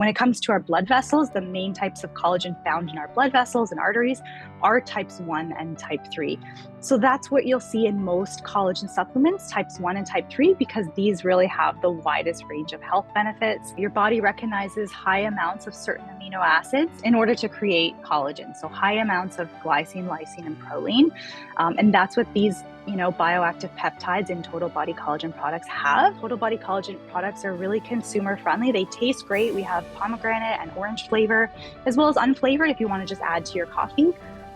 When it comes to our blood vessels, the main types of collagen found in our blood vessels and arteries are types 1 and type 3. So that's what you'll see in most collagen supplements, types 1 and type 3, because these really have the widest range of health benefits. Your body recognizes high amounts of certain amino acids in order to create collagen. So high amounts of glycine, lysine, and proline. And that's what these bioactive peptides in Total Body Collagen products have. Total Body Collagen products are really consumer friendly. They taste great. We have pomegranate and orange flavor, as well as unflavored if you want to just add to your coffee.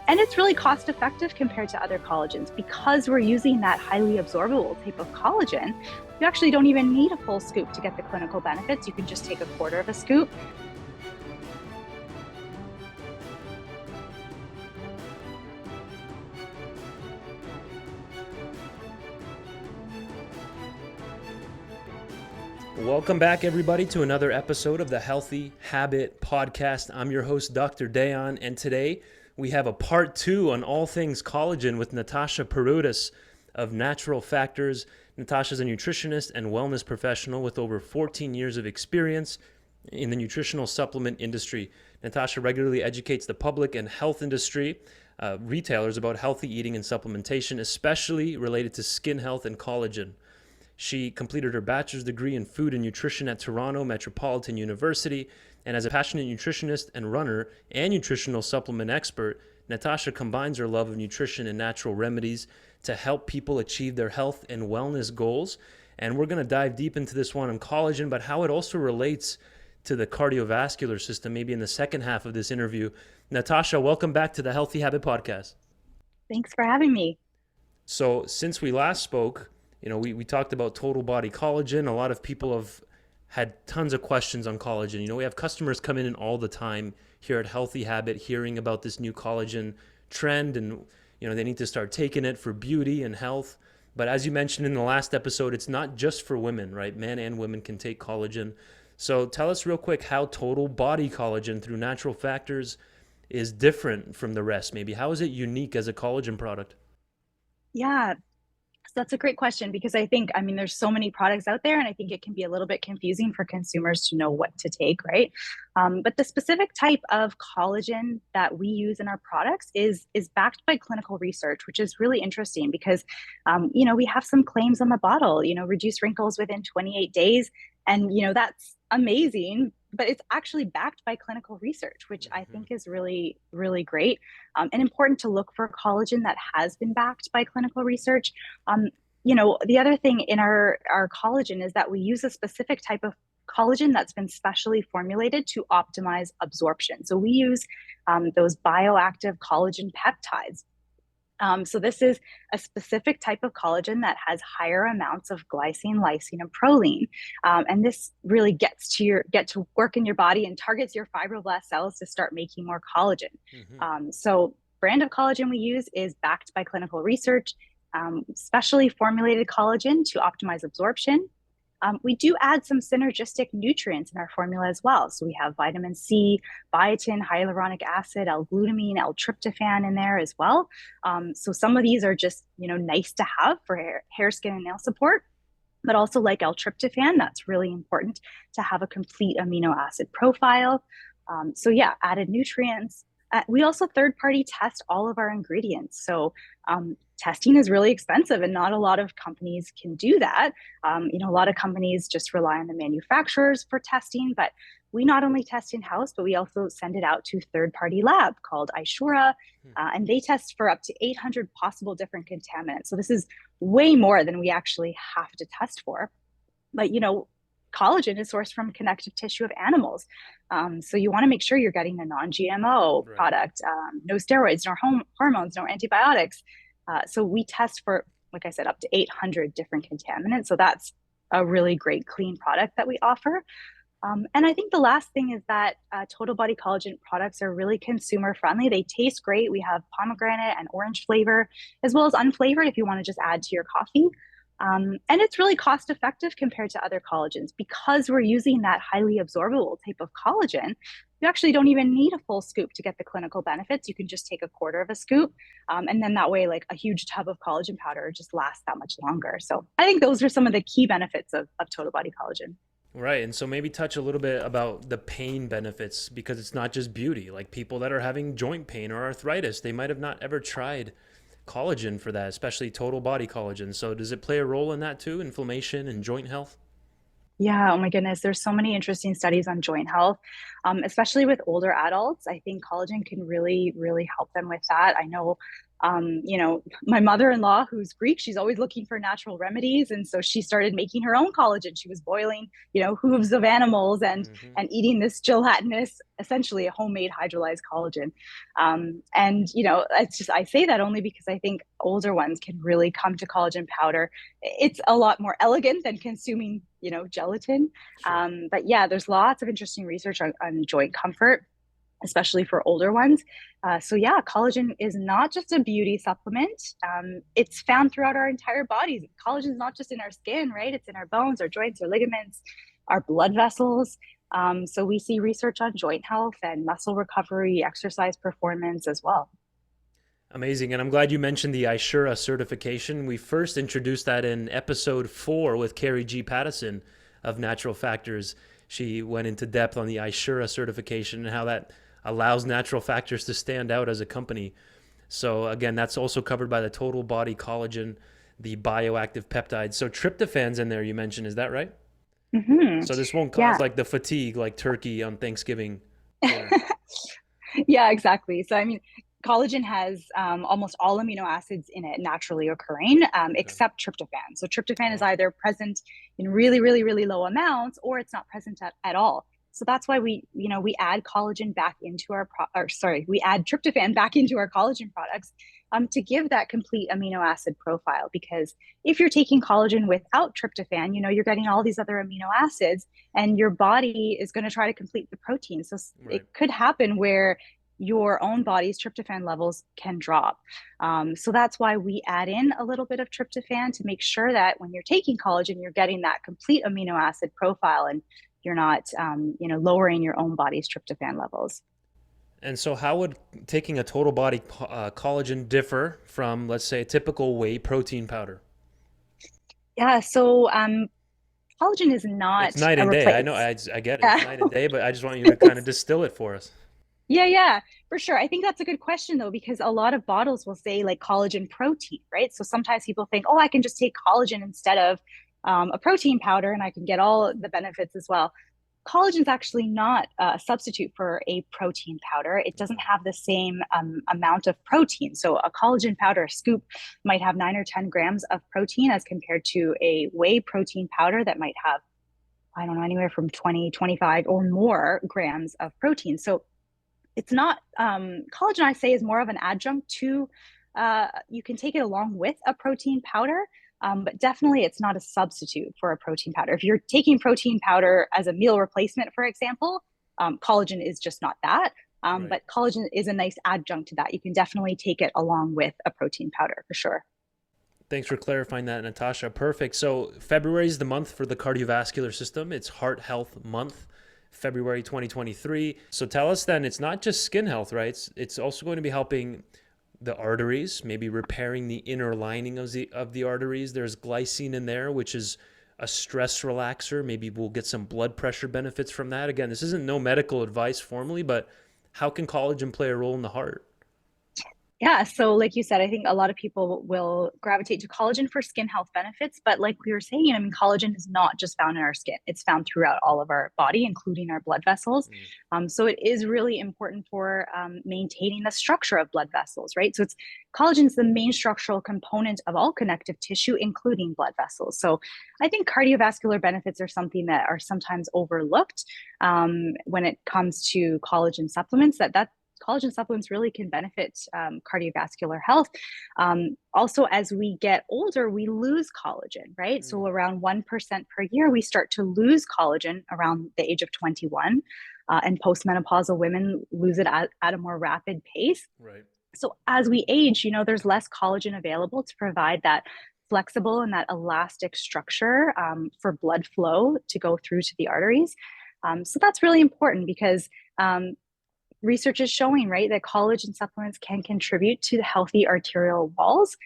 And it's really cost effective compared to other collagens because we're using that highly absorbable type of collagen. You actually don't even need a full scoop to get the clinical benefits. You can just take a quarter of a scoop. Welcome back, everybody, to another episode of the Healthy Habit Podcast. I'm your host, Dr. Dayan, and today we have a part 2 on all things collagen with Natasha Paroutis of Natural Factors. Natasha's a nutritionist and wellness professional with over 14 years of experience in the nutritional supplement industry. Natasha regularly educates the public and health industry, retailers about healthy eating and supplementation, especially related to skin health and collagen. She completed her bachelor's degree in food and nutrition at Toronto Metropolitan University, and as a passionate nutritionist and runner and nutritional supplement expert, Natasha combines her love of nutrition and natural remedies to help people achieve their health and wellness goals. And we're going to dive deep into this one on collagen, but how it also relates to the cardiovascular system, maybe in the second half of this interview. Natasha, welcome back to the Healthy Habit Podcast. Thanks for having me. So since we last spoke, we talked about Total Body Collagen. A lot of people have had tons of questions on collagen. We have customers come in all the time here at Healthy Habit hearing about this new collagen trend, and they need to start taking it for beauty and health. But as you mentioned in the last episode, it's not just for women, right? Men and women can take collagen. So tell us real quick how Total Body Collagen through Natural Factors is different from the rest. Maybe how is it unique as a collagen product? Yeah. So that's a great question because I think, there's so many products out there and I think it can be a little bit confusing for consumers to know what to take, right? But the specific type of collagen that we use in our products is backed by clinical research, which is really interesting because, we have some claims on the bottle, reduce wrinkles within 28 days. And, that's amazing, but it's actually backed by clinical research, which I think is really, really great and important to look for collagen that has been backed by clinical research. The other thing in our collagen is that we use a specific type of collagen that's been specially formulated to optimize absorption. So we use those bioactive collagen peptides. So this is a specific type of collagen that has higher amounts of glycine, lysine, and proline. And this really get to work in your body and targets your fibroblast cells to start making more collagen. So brand of collagen we use is backed by clinical research, specially formulated collagen to optimize absorption. We do add some synergistic nutrients in our formula as well. So we have vitamin C, biotin, hyaluronic acid, L-glutamine, L-tryptophan in there as well. So some of these are just, nice to have for hair, skin, and nail support, but also like L-tryptophan, that's really important to have a complete amino acid profile. Added nutrients. We also third-party test all of our ingredients. So testing is really expensive and not a lot of companies can do that. A lot of companies just rely on the manufacturers for testing, but we not only test in-house, but we also send it out to third-party lab called Ishura, and they test for up to 800 possible different contaminants. So this is way more than we actually have to test for. But, collagen is sourced from connective tissue of animals. So you want to make sure you're getting a non-GMO product, no steroids, no hormones, no antibiotics. So we test for, like I said, up to 800 different contaminants. So that's a really great clean product that we offer. And I think the last thing is that Total Body Collagen products are really consumer friendly. They taste great. We have pomegranate and orange flavor, as well as unflavored if you want to just add to your coffee. And it's really cost effective compared to other collagens because we're using that highly absorbable type of collagen. You actually don't even need a full scoop to get the clinical benefits. You can just take a quarter of a scoop. And then that way, like a huge tub of collagen powder just lasts that much longer. So I think those are some of the key benefits of Total Body Collagen. Right. And so maybe touch a little bit about the pain benefits because it's not just beauty. Like people that are having joint pain or arthritis, they might have not ever tried collagen for that, especially total body collagen. So does it play a role in that too, inflammation and joint health? Yeah, oh my goodness. There's so many interesting studies on joint health, especially with older adults. I think collagen can really, really help them with that. I know, my mother-in-law, who's Greek, she's always looking for natural remedies. And so she started making her own collagen. She was boiling, hooves of animals Hmm. and eating this gelatinous, essentially a homemade hydrolyzed collagen. It's just I say that only because I think older ones can really come to collagen powder. It's a lot more elegant than consuming, gelatin. Sure. But yeah, there's lots of interesting research on joint comfort, especially for older ones. So yeah, collagen is not just a beauty supplement. It's found throughout our entire bodies. Collagen is not just in our skin, right? It's in our bones, our joints, our ligaments, our blood vessels. So we see research on joint health and muscle recovery, exercise performance as well. Amazing. And I'm glad you mentioned the Ishura certification. We first introduced that in episode 4 with Carrie G. Pattison of Natural Factors. She went into depth on the Ishura certification and how that allows Natural Factors to stand out as a company. So, again, that's also covered by the Total Body Collagen, the bioactive peptides. So, tryptophan's in there, you mentioned. Is that right? Hmm. So, this won't cause Yeah. like the fatigue like turkey on Thanksgiving dinner. Yeah, exactly. So, I mean, collagen has almost all amino acids in it naturally occurring, Okay. except tryptophan. So, tryptophan is Oh, either present in really, really, really low amounts or it's not present at all. So that's why we add collagen back into we add tryptophan back into our collagen products to give that complete amino acid profile. Because if you're taking collagen without tryptophan, you're getting all these other amino acids and your body is going to try to complete the protein. So it right. could happen where your own body's tryptophan levels can drop. So that's why we add in a little bit of tryptophan to make sure that when you're taking collagen, you're getting that complete amino acid profile and you're not, lowering your own body's tryptophan levels. And so, how would taking a total body collagen differ from, let's say, a typical whey protein powder? Yeah. So collagen is It's not night a and day. I know, replace. I get it. It's Yeah. night and day, but I just want you to kind of distill it for us. Yeah, yeah, for sure. I think that's a good question though, because a lot of bottles will say like collagen protein, right? So sometimes people think, oh, I can just take collagen instead of a protein powder and I can get all the benefits as well. Collagen is actually not a substitute for a protein powder. It doesn't Okay. have the same amount of protein. So a collagen powder, a scoop, might have 9 or 10 grams of protein as compared to a whey protein powder that might have, I don't know, anywhere from 20, 25 or more grams of protein. So it's not collagen, I say, is more of an adjunct to you can take it along with a protein powder, but definitely it's not a substitute for a protein powder. If you're taking protein powder as a meal replacement, for example, collagen is just not that. Right. But collagen is a nice adjunct to that. You can definitely take it along with a protein powder for sure. Thanks for clarifying that, Natasha. Perfect. So, February is the month for the cardiovascular system. It's Heart Health Month, February 2023. So, tell us then, it's not just skin health, right? It's also going to be helping the arteries, maybe repairing the inner lining of the arteries. There's glycine in there, which is a stress relaxer. Maybe we'll get some blood pressure benefits from that. Again, this isn't no medical advice formally, but how can collagen play a role in the heart? Yeah, so like you said, I think a lot of people will gravitate to collagen for skin health benefits, but like we were saying, I mean, collagen is not just found in our skin; it's found throughout all of our body, including our blood vessels. Mm, So it is really important for maintaining the structure of blood vessels, right? So it's collagen is the main structural component of all connective tissue, including blood vessels. So I think cardiovascular benefits are something that are sometimes overlooked when it comes to collagen supplements. That collagen supplements really can benefit cardiovascular health. Also, as we get older, we lose collagen, right? mm, So, around 1% per year, we start to lose collagen around the age of 21. And postmenopausal women lose it at a more rapid pace. right. So, as we age, there's less collagen available to provide that flexible and that elastic structure for blood flow to go through to the arteries. So, that's really important because research is showing, right, that collagen supplements can contribute to the healthy arterial walls.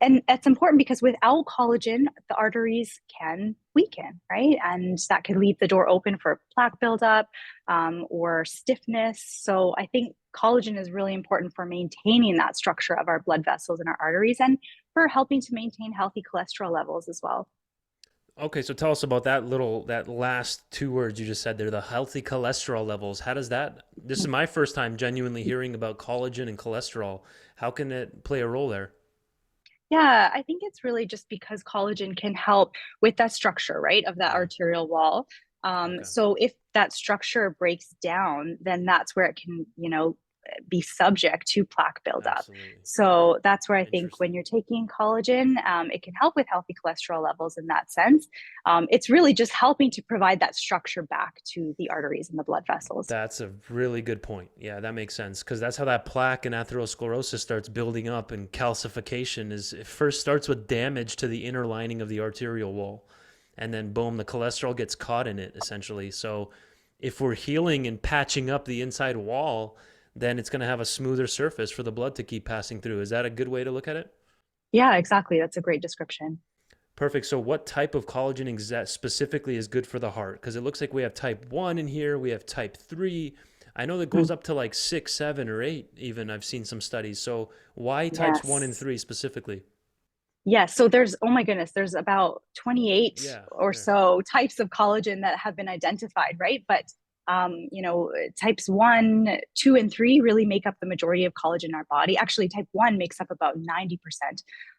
And that's important because without collagen, the arteries can weaken, right? And that could leave the door open for plaque buildup or stiffness. So I think collagen is really important for maintaining that structure of our blood vessels and our arteries and for helping to maintain healthy cholesterol levels as well. Okay, so tell us about that last two words you just said there, the healthy cholesterol levels. How does that, this is my first time genuinely hearing about collagen and cholesterol. How can it play a role there? Yeah, I think it's really just because collagen can help with that structure, right, of that Yeah. arterial wall. Okay. So if that structure breaks down, then that's where it can, be subject to plaque buildup. Absolutely. So that's where I think when Interesting. you're taking collagen, it can help with healthy cholesterol levels in that sense. It's really just helping to provide that structure back to the arteries and the blood vessels. That's a really good point. Yeah, that makes sense because that's how that plaque and atherosclerosis starts building up, and calcification is it first starts with damage to the inner lining of the arterial wall, and then boom, the cholesterol gets caught in it essentially. So if we're healing and patching up the inside wall, then it's going to have a smoother surface for the blood to keep passing through. Is that a good way to look at it? Yeah, exactly. That's a great description. Perfect. So, what type of collagen specifically is good for the heart? Because it looks like we have type 1 in here, we have type 3. I know that goes Hmm. up to like 6, 7, or 8, even. I've seen some studies. So, why types 1 and Yes. 3 specifically? Yes, so there's, oh my goodness, there's about 28 Yeah, or there. so types of collagen that have been identified, right? But types one, two, and three really make up the majority of collagen in our body. Actually, type one makes up about 90%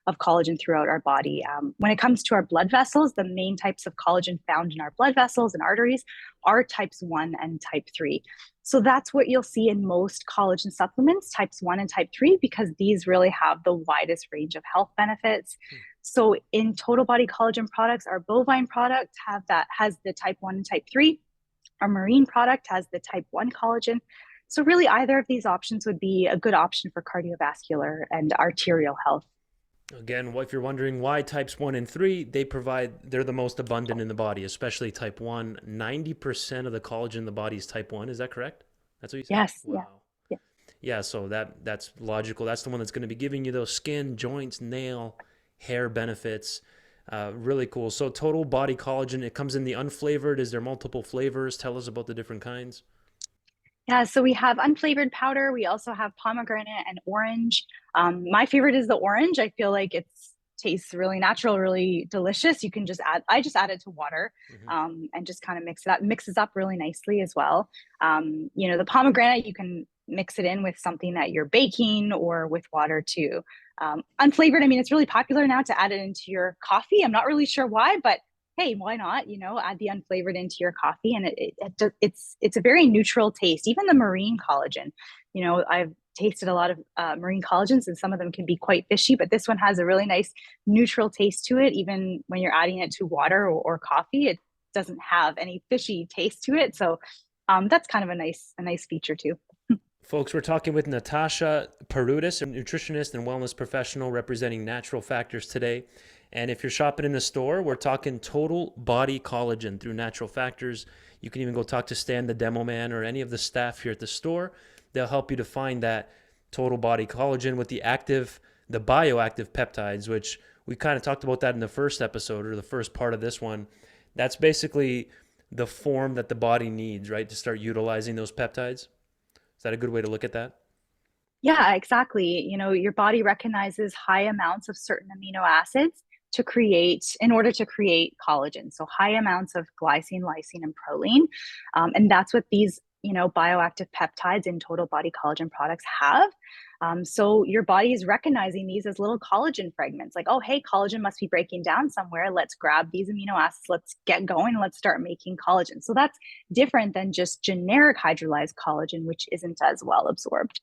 of collagen throughout our body. When it comes to our blood vessels, the main types of collagen found in our blood vessels and arteries are types one and type three. So that's what you'll see in most collagen supplements, types one and type three, because these really have the widest range of health benefits. Hmm. So in total body collagen products, our bovine product have that has the type one and type three. Our marine product has the type one collagen. So really either of these options would be a good option for cardiovascular and arterial health. Again, if you're wondering why types 1 and 3, they're the most abundant in the body, especially type 1. 90% of the collagen in the body is type 1. Is that correct? That's what you said? Yes, yeah, Wow. yeah. Yeah, so that's logical. That's the one that's going to be giving you those skin, joints, nail, hair benefits. Really cool. So total body collagen, it comes in the unflavored. Is there multiple flavors? Tell us about the different kinds. Yeah, so we have unflavored powder. We also have pomegranate and orange. My favorite is the orange. I feel like it tastes really natural, really delicious. You can just add, I just add it to water Hmm. and just kind of mix it up, mixes up really nicely as well. The pomegranate, you can mix it in with something that you're baking or with water too. Unflavored, I mean, it's really popular now to add it into your coffee. I'm not really sure why, but hey, why not? Add the unflavored into your coffee, and it's a very neutral taste. Even the marine collagen, I've tasted a lot of marine collagens, and some of them can be quite fishy, but this one has a really nice neutral taste to it. Even when you're adding it to water or coffee, it doesn't have any fishy taste to it. So that's kind of a nice feature too. Folks, we're talking with Natasha Paroutis, a nutritionist and wellness professional representing Natural Factors today. And if you're shopping in the store, we're talking total body collagen through Natural Factors. You can even go talk to Stan, the demo man, or any of the staff here at the store. They'll help you to find that total body collagen with the bioactive peptides, which we kind of talked about that in the first episode or the first part of this one. That's basically the form that the body needs, right, to start utilizing those peptides. Is that a good way to look at that? Yeah, exactly. Your body recognizes high amounts of certain amino acids in order to create collagen. So high amounts of glycine, lysine, and proline. And that's what these, bioactive peptides in total body collagen products have. So your body is recognizing these as little collagen fragments, like, oh, hey, collagen must be breaking down somewhere. Let's grab these amino acids. Let's get going. Let's start making collagen. So that's different than just generic hydrolyzed collagen, which isn't as well absorbed.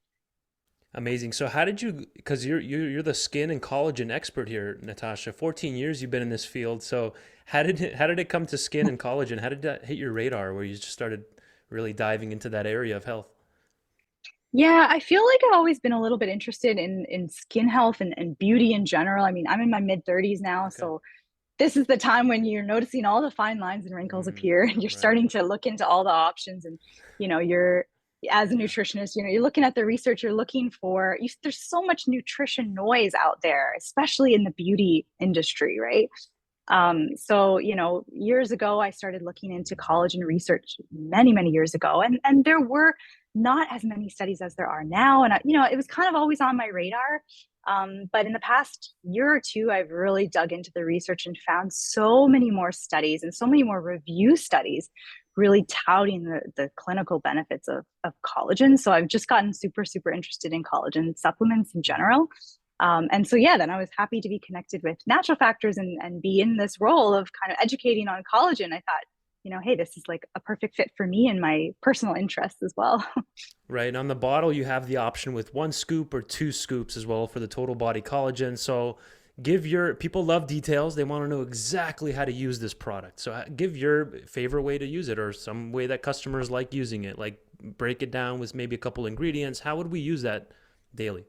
Amazing. So how did you? Because you're the skin and collagen expert here, Natasha. 14 years you've been in this field. So how did it come to skin and collagen? How did that hit your radar where you just started really diving into that area of health? Yeah, I feel like I've always been a little bit interested in skin health and beauty in general. I mean, I'm in my mid 30s now, Okay. so this is the time when you're noticing all the fine lines and wrinkles Mm, appear and you're right. starting to look into all the options and you're as a Yeah. nutritionist, you're looking at the research, you're looking for, there's so much nutrition noise out there, especially in the beauty industry, right? So, years ago, I started looking into collagen research many, many years ago, and there were not as many studies as there are now. And, it was kind of always on my radar. But in the past year or two, I've really dug into the research and found so many more studies and so many more review studies really touting the clinical benefits of collagen. So I've just gotten super, super interested in collagen supplements in general. And so, yeah, then I was happy to be connected with Natural Factors and be in this role of kind of educating on collagen. I thought, hey, this is like a perfect fit for me and my personal interests as well. Right. And on the bottle, you have the option with 1 scoop or 2 scoops as well for the total body collagen. So give your people love details. They want to know exactly how to use this product. So give your favorite way to use it or some way that customers like using it. Like break it down with maybe a couple ingredients. How would we use that daily?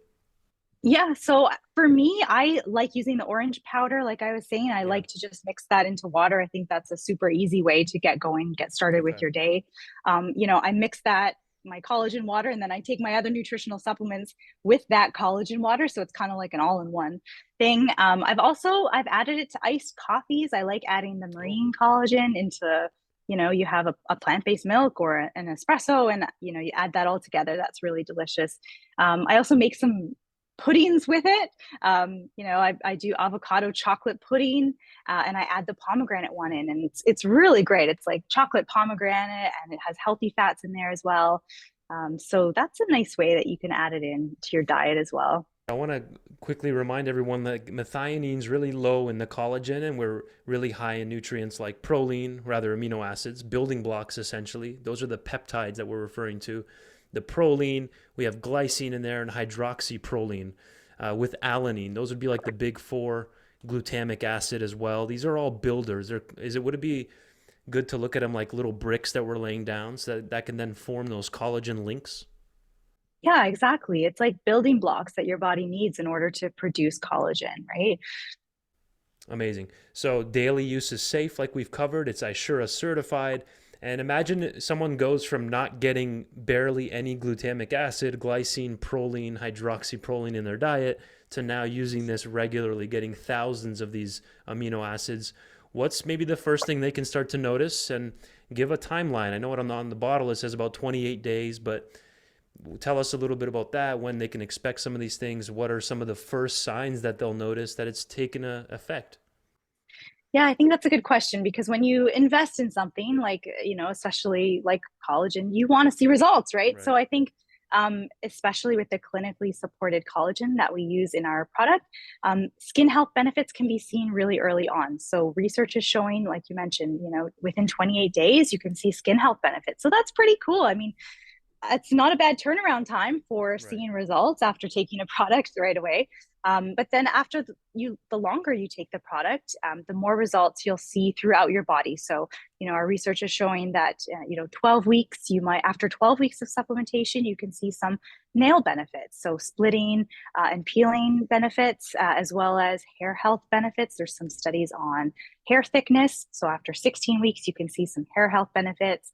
Yeah, so for me, I like using the orange powder. Like I was saying, I Yeah. like to just mix that into water. I think that's a super easy way to get going, get started with Okay. your day. I mix that my collagen water, and then I take my other nutritional supplements with that collagen water. So it's kind of like an all-in-one thing. I've added it to iced coffees. I like adding the Oh, marine collagen into, you have a plant-based milk or an espresso, and you add that all together. That's really delicious. I also make some puddings with it. I do avocado chocolate pudding, and I add the pomegranate one in, and it's really great. It's like chocolate pomegranate, and it has healthy fats in there as well. So that's a nice way that you can add it in to your diet as well. I want to quickly remind everyone that methionine is really low in the collagen and we're really high in nutrients like proline, rather amino acids, building blocks essentially. Those are the peptides that we're referring to. The proline, we have glycine in there and hydroxyproline with alanine. Those would be like the big four, glutamic acid as well. These are all builders. Would it be good to look at them like little bricks that we're laying down so that can then form those collagen links? Yeah, exactly. It's like building blocks that your body needs in order to produce collagen, right? Amazing. So daily use is safe, like we've covered. It's Ishura certified. And imagine someone goes from not getting barely any glutamic acid, glycine, proline, hydroxyproline in their diet to now using this regularly, getting thousands of these amino acids. What's maybe the first thing they can start to notice and give a timeline? I know it on the bottle it says about 28 days, but tell us a little bit about that, when they can expect some of these things. What are some of the first signs that they'll notice that it's taken a effect? Yeah, I think that's a good question because when you invest in something like, especially like collagen, you want to see results, right? So Right. I think, especially with the clinically supported collagen that we use in our product, skin health benefits can be seen really early on. So research is showing, like you mentioned, within 28 days, you can see skin health benefits. So that's pretty cool. I mean, it's not a bad turnaround time for Right. seeing results after taking a product right away. But then after the longer you take the product, the more results you'll see throughout your body. So, our research is showing that, 12 weeks, after 12 weeks of supplementation, you can see some nail benefits. So splitting and peeling benefits, as well as hair health benefits. There's some studies on hair thickness. So after 16 weeks, you can see some hair health benefits.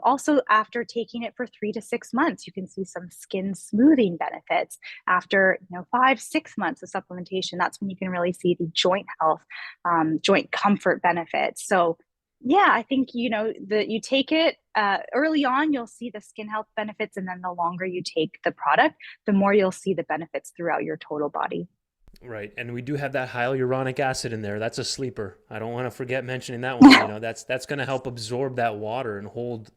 Also, after taking it for 3 to 6 months, you can see some skin smoothing benefits. After 5, 6 months of supplementation, that's when you can really see the joint health, joint comfort benefits. So, yeah, I think that you take it early on, you'll see the skin health benefits, and then the longer you take the product, the more you'll see the benefits throughout your total body. Right. And we do have that hyaluronic acid in there. That's a sleeper. I don't want to forget mentioning that one. That's going to help absorb that water and hold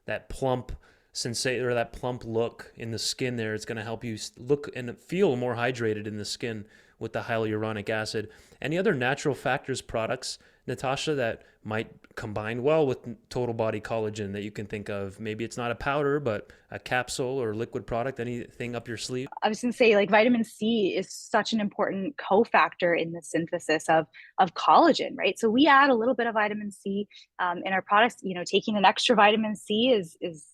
that plump sensation or that plump look in the skin there. It's going to help you look and feel more hydrated in the skin with the hyaluronic acid. Any other natural factors products, Natasha, that might combine well with total body collagen that you can think of? Maybe it's not a powder, but a capsule or liquid product, anything up your sleeve? I was going to say, like, vitamin C is such an important cofactor in the synthesis of collagen, right? So we add a little bit of vitamin C in our products. Taking an extra vitamin C is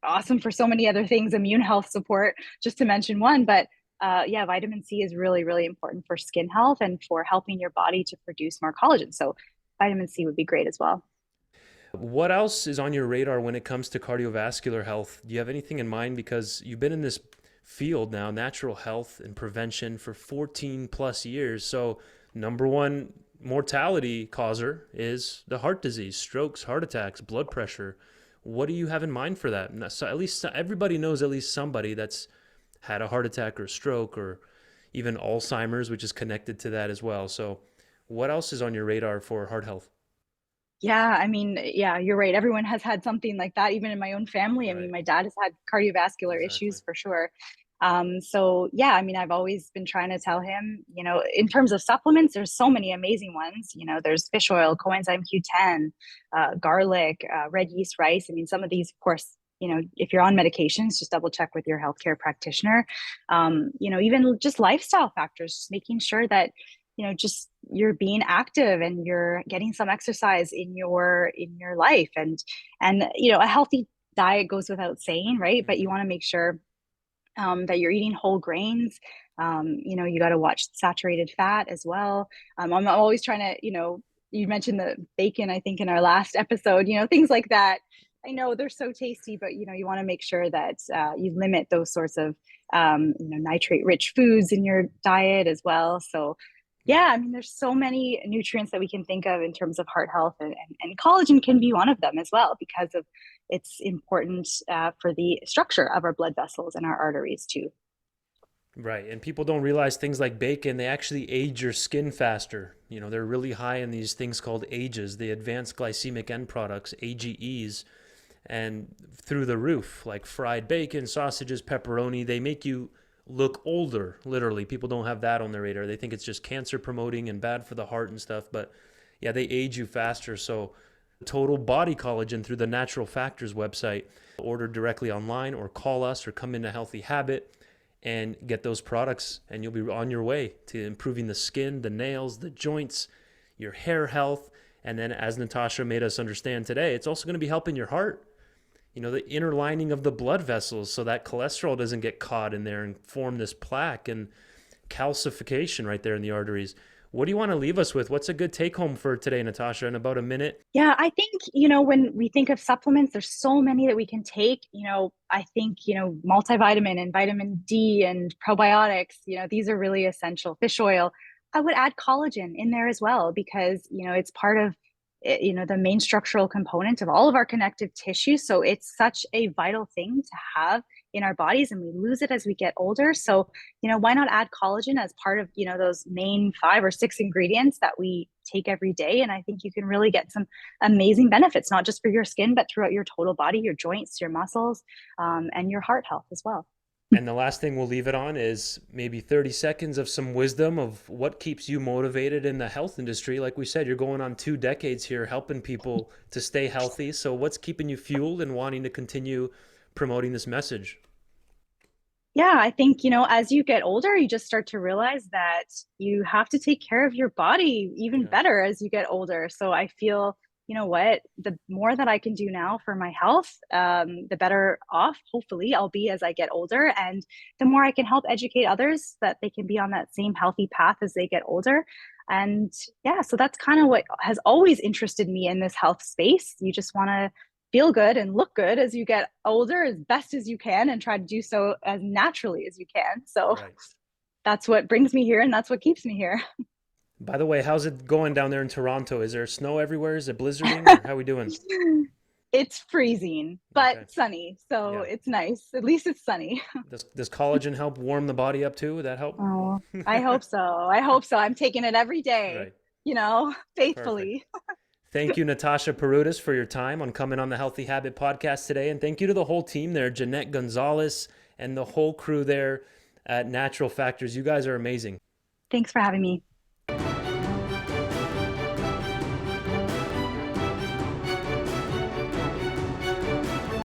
awesome for so many other things, immune health support, just to mention one. But yeah, vitamin C is really, really important for skin health and for helping your body to produce more collagen. So vitamin C would be great as well. What else is on your radar when it comes to cardiovascular health? Do you have anything in mind? Because you've been in this field now, natural health and prevention, for 14 plus years. So, number one mortality causer is the heart disease, strokes, heart attacks, blood pressure. What do you have in mind for that? So at least everybody knows at least somebody that's had a heart attack or stroke or even Alzheimer's, which is connected to that as well. So, what else is on your radar for heart health? Yeah, I mean, yeah, you're right. Everyone has had something like that, even in my own family. I mean, Right. my dad has had cardiovascular Exactly. issues for sure. So yeah, I mean, I've always been trying to tell him, in terms of supplements, there's so many amazing ones. There's fish oil, coenzyme Q10, garlic, red yeast rice. I mean, some of these, of course, if you're on medications, just double check with your healthcare practitioner. Even just lifestyle factors, just making sure that just you're being active and you're getting some exercise in your life, and a healthy diet goes without saying, right? But you Hmm. want to make sure that you're eating whole grains. You got to watch saturated fat as well. I'm always trying to, you mentioned the bacon, I think, in our last episode, things like that. I know they're so tasty, but you want to make sure that you limit those sorts of nitrate rich foods in your diet as well. So yeah, Right. I mean, there's so many nutrients that we can think of in terms of heart health, and collagen can be one of them as well because of it's important for the structure of our blood vessels and our arteries too. Right. And people don't realize things like bacon, they actually age your skin faster. They're really high in these things called AGEs, the advanced glycemic end products, AGEs, and through the roof, like fried bacon, sausages, pepperoni, they make you look older, literally. People don't have that on their radar. They think it's just cancer promoting and bad for the heart and stuff, but yeah, they age you faster. So, Total Body Collagen through the Natural Factors website, order directly online or call us or come into Healthy Habit and get those products, and you'll be on your way to improving the skin, the nails, the joints, your hair health. And then, as Natasha made us understand today, it's also going to be helping your heart, the inner lining of the blood vessels, so that cholesterol doesn't get caught in there and form this plaque and calcification right there in the arteries. What do you want to leave us with? What's a good take home for today, Natasha, in about a minute? Yeah, I think, when we think of supplements, there's so many that we can take. I think, multivitamin and vitamin D and probiotics, these are really essential. Fish oil. I would add collagen in there as well because, it's part of, the main structural component of all of our connective tissue. So it's such a vital thing to have in our bodies, and we lose it as we get older. So, why not add collagen as part of, those main 5 or 6 ingredients that we take every day? And I think you can really get some amazing benefits, not just for your skin, but throughout your total body, your joints, your muscles, and your heart health as well. And the last thing we'll leave it on is maybe 30 seconds of some wisdom of what keeps you motivated in the health industry. Like we said, you're going on 2 decades here helping people to stay healthy. So, what's keeping you fueled and wanting to continue promoting this message? Yeah, I think, as you get older, you just start to realize that you have to take care of your body even Yeah. better as you get older. So I feel, what, the more that I can do now for my health, the better off, hopefully, I'll be as I get older. And the more I can help educate others that they can be on that same healthy path as they get older. And yeah, so that's kind of what has always interested me in this health space. You just want to feel good and look good as you get older as best as you can and try to do so as naturally as you can. So Right. that's what brings me here and that's what keeps me here. By the way, how's it going down there in Toronto? Is there snow everywhere? Is it blizzarding or how are we doing? It's freezing, but Okay. sunny. So Yeah. it's nice. At least it's sunny. Does collagen help warm the body up too? Would that help? Oh, I hope so. I hope so. I'm taking it every day, Right. Perfect. faithfully. Thank you, Natasha Paroutis, for your time on coming on the Healthy Habit podcast today. And thank you to the whole team there, Jeanette Gonzalez and the whole crew there at Natural Factors. You guys are amazing. Thanks for having me.